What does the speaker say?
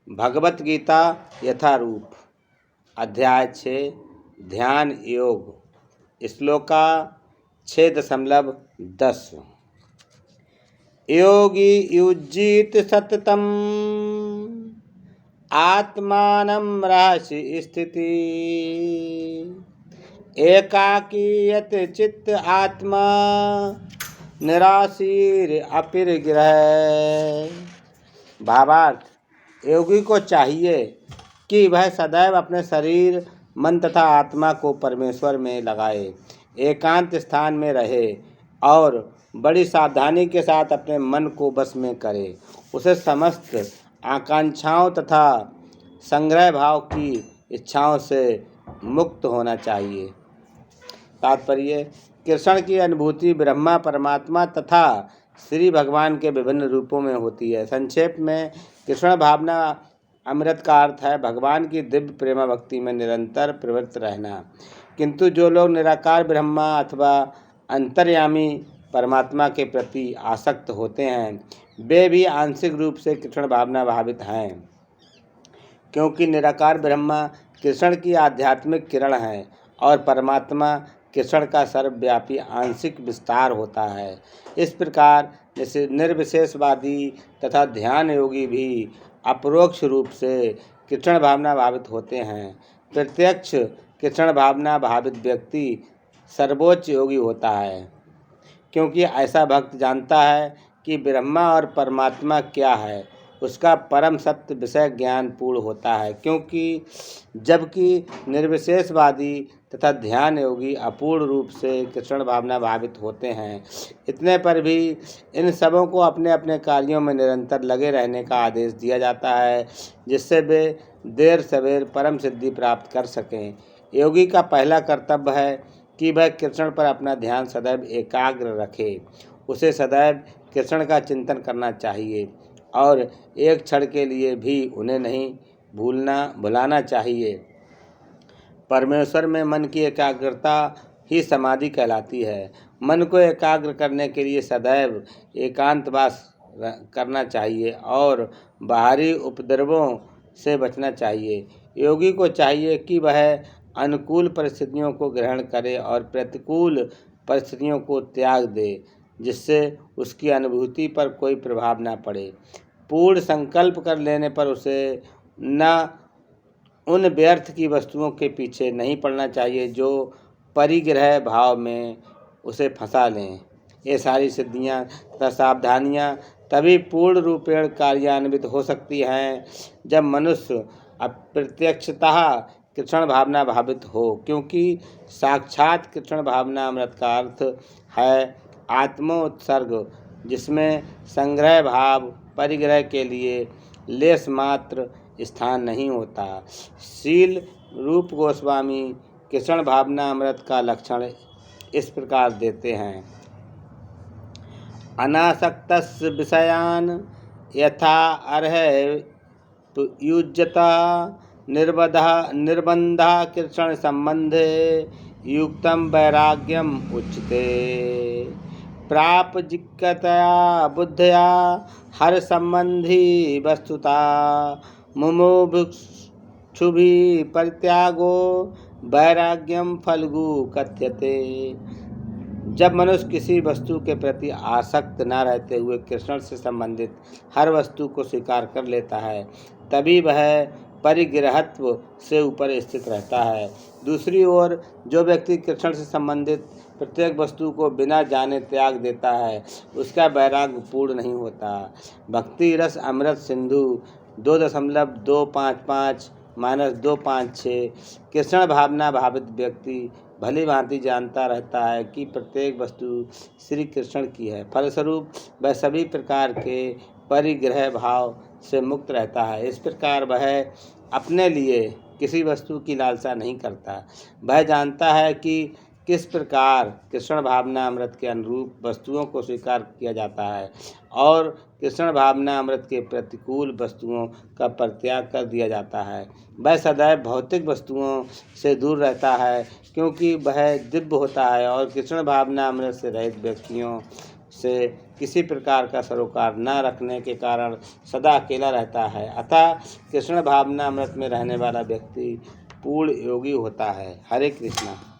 भगवत गीता यथारूप अध्याय 6 ध्यान योग श्लोका 6.10 योगी युज्येत सततम आत्मानं रहसि स्थिति एकाकी यत चित्त आत्मा निराशीर अपिर्ग्रह। भावार्थ, योगी को चाहिए कि वह सदैव अपने शरीर, मन तथा आत्मा को परमेश्वर में लगाए, एकांत स्थान में रहे और बड़ी सावधानी के साथ अपने मन को बस में करे। उसे समस्त आकांक्षाओं तथा संग्रह भाव की इच्छाओं से मुक्त होना चाहिए। तात्पर्य, कृष्ण की अनुभूति ब्रह्मा, परमात्मा तथा श्री भगवान के विभिन्न रूपों में होती है। संक्षेप में, कृष्ण भावना अमृत का अर्थ है भगवान की दिव्य प्रेमा भक्ति में निरंतर प्रवृत्त रहना। किंतु जो लोग निराकार ब्रह्मा अथवा अंतर्यामी परमात्मा के प्रति आसक्त होते हैं, वे भी आंशिक रूप से कृष्ण भावना भावित हैं, क्योंकि निराकार ब्रह्मा कृष्ण की आध्यात्मिक किरण है और परमात्मा कृष्ण का सर्वव्यापी आंशिक विस्तार होता है। इस प्रकार निर्विशेषवादी तथा ध्यान योगी भी अपरोक्ष रूप से कृष्ण भावना भावित होते हैं। प्रत्यक्ष कृष्ण भावना भावित व्यक्ति सर्वोच्च योगी होता है, क्योंकि ऐसा भक्त जानता है कि ब्रह्मा और परमात्मा क्या है। उसका परम सत्य विषय ज्ञान पूर्ण होता है, क्योंकि जबकि निर्विशेषवादी तथा ध्यान योगी अपूर्ण रूप से कृष्ण भावना भावित होते हैं। इतने पर भी इन सबों को अपने अपने कार्यों में निरंतर लगे रहने का आदेश दिया जाता है, जिससे वे देर सवेर परम सिद्धि प्राप्त कर सकें। योगी का पहला कर्तव्य है कि वह कृष्ण पर अपना ध्यान सदैव एकाग्र रखे। उसे सदैव कृष्ण का चिंतन करना चाहिए और एक क्षण के लिए भी उन्हें नहीं भुलाना चाहिए। परमेश्वर में मन की एकाग्रता ही समाधि कहलाती है। मन को एकाग्र करने के लिए सदैव एकांतवास करना चाहिए और बाहरी उपद्रवों से बचना चाहिए। योगी को चाहिए कि वह अनुकूल परिस्थितियों को ग्रहण करे और प्रतिकूल परिस्थितियों को त्याग दे, जिससे उसकी अनुभूति पर कोई प्रभाव न पड़े। पूर्ण संकल्प कर लेने पर उसे न उन व्यर्थ की वस्तुओं के पीछे नहीं पड़ना चाहिए जो परिग्रह भाव में उसे फंसा लें। ये सारी सिद्धियां तथा सावधानियां तभी पूर्ण रूपेण कार्यान्वित हो सकती हैं जब मनुष्य अप्रत्यक्षतः कृष्ण भावना भावित हो, क्योंकि साक्षात कृष्ण भावना अमृत का अर्थ है आत्मोत्सर्ग, जिसमें संग्रह भाव परिग्रह के लिए लेश मात्र स्थान नहीं होता। शील रूप गोस्वामी कृष्ण भावना अमृत का लक्षण इस प्रकार देते हैं। अनासक्तस्य विषयान् यथा अर्हति युज्यता निर्बन्धः कृष्ण संबंधे युक्तं वैराग्यम उच्यते। प्रापजिज्ञतया बुद्धया हर संबंधी वस्तुता मुमुक्षुभिः परित्यागो वैराग्यम फल्गु कथ्यते। जब मनुष्य किसी वस्तु के प्रति आसक्त न रहते हुए कृष्ण से संबंधित हर वस्तु को स्वीकार कर लेता है, तभी वह परिग्रहत्व से ऊपर स्थित रहता है। दूसरी ओर जो व्यक्ति कृष्ण से संबंधित प्रत्येक वस्तु को बिना जाने त्याग देता है, उसका वैराग्य पूर्ण नहीं होता। भक्ति रस अमृत सिंधु 2.255-256 कृष्ण भावना भावित व्यक्ति भली भांति जानता रहता है कि प्रत्येक वस्तु श्री कृष्ण की है। फलस्वरूप वह सभी प्रकार के परिग्रह भाव से मुक्त रहता है। इस प्रकार वह अपने लिए किसी वस्तु की लालसा नहीं करता। वह जानता है कि किस प्रकार कृष्ण भावना अमृत के अनुरूप वस्तुओं को स्वीकार किया जाता है और कृष्ण भावना अमृत के प्रतिकूल वस्तुओं का परित्याग कर दिया जाता है। वह सदैव भौतिक वस्तुओं से दूर रहता है, क्योंकि वह दिव्य होता है और कृष्ण भावना अमृत से रहित व्यक्तियों से किसी प्रकार का सरोकार न रखने के कारण सदा अकेला रहता है। अतः कृष्ण भावना अमृत में रहने वाला व्यक्ति पूर्ण योगी होता है। हरे कृष्णा।